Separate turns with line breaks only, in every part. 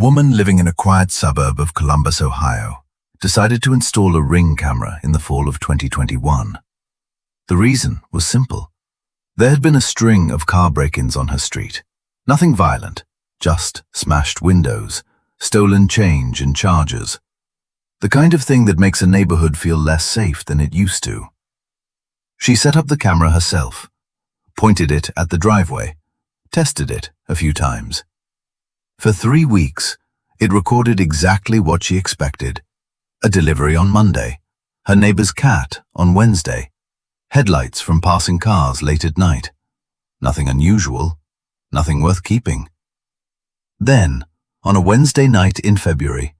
woman living in a quiet suburb of Columbus, Ohio, decided to install a Ring camera in the fall of 2021. The reason was simple. There had been a string of car break-ins on her street. Nothing violent, just smashed windows, stolen change and chargers. The kind of thing that makes a neighborhood feel less safe than it used to. She set up the camera herself, pointed it at the driveway, tested it a few times. For 3 weeks, it recorded exactly what she expected. A delivery on Monday, her neighbor's cat on Wednesday, headlights from passing cars late at night. Nothing unusual, nothing worth keeping. Then, on a Wednesday night in February,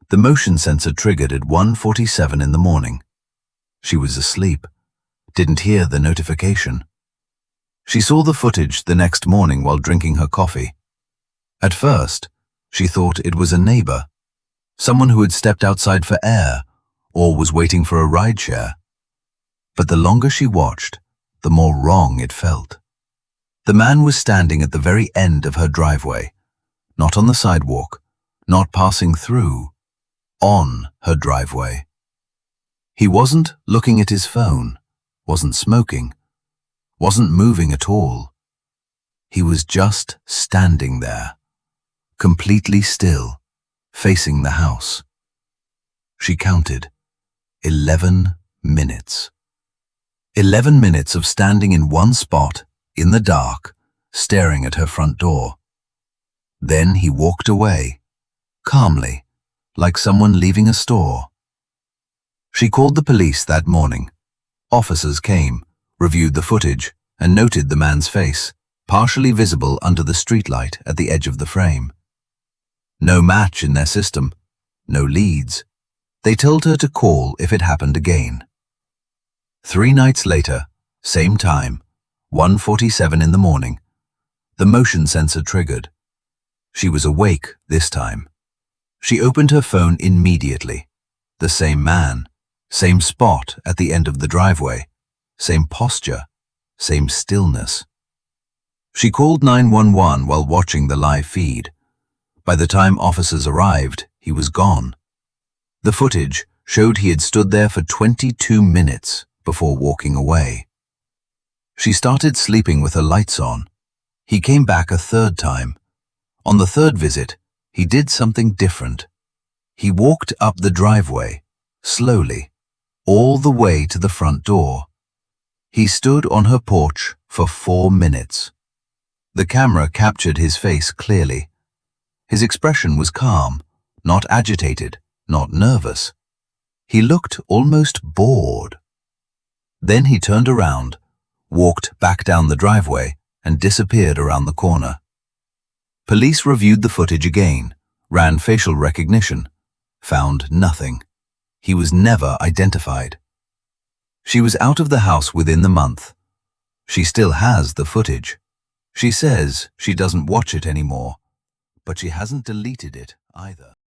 the motion sensor triggered at 1:47 in the morning. She was asleep, didn't hear the notification. She saw the footage the next morning while drinking her coffee. At first, she thought it was a neighbor, someone who had stepped outside for air or was waiting for a rideshare. But the longer she watched, the more wrong it felt. The man was standing at the very end of her driveway, not on the sidewalk, not passing through, on her driveway. He wasn't looking at his phone, wasn't smoking, wasn't moving at all. He was just standing there, completely still, facing the house. She counted 11 minutes. 11 minutes of standing in one spot, in the dark, staring at her front door. Then he walked away, calmly, like someone leaving a store. She called the police that morning. Officers came, reviewed the footage, and noted the man's face, partially visible under the streetlight at the edge of the frame. No match in their system, no leads. They told her to call if it happened again. 3 nights later, same time, 1:47 in the morning, the motion sensor triggered. She was awake this time. She opened her phone immediately. The same man, same spot at the end of the driveway, same posture, same stillness. She called 911 while watching the live feed. By the time officers arrived, he was gone. The footage showed he had stood there for 22 minutes before walking away. She started sleeping with her lights on. He came back a 3rd time. On the 3rd visit, he did something different. He walked up the driveway, slowly, all the way to the front door. He stood on her porch for 4 minutes. The camera captured his face clearly. His expression was calm, not agitated, not nervous. He looked almost bored. Then he turned around, walked back down the driveway, and disappeared around the corner. Police reviewed the footage again, ran facial recognition, found nothing. He was never identified. She was out of the house within the month. She still has the footage. She says she doesn't watch it anymore, but she hasn't deleted it either.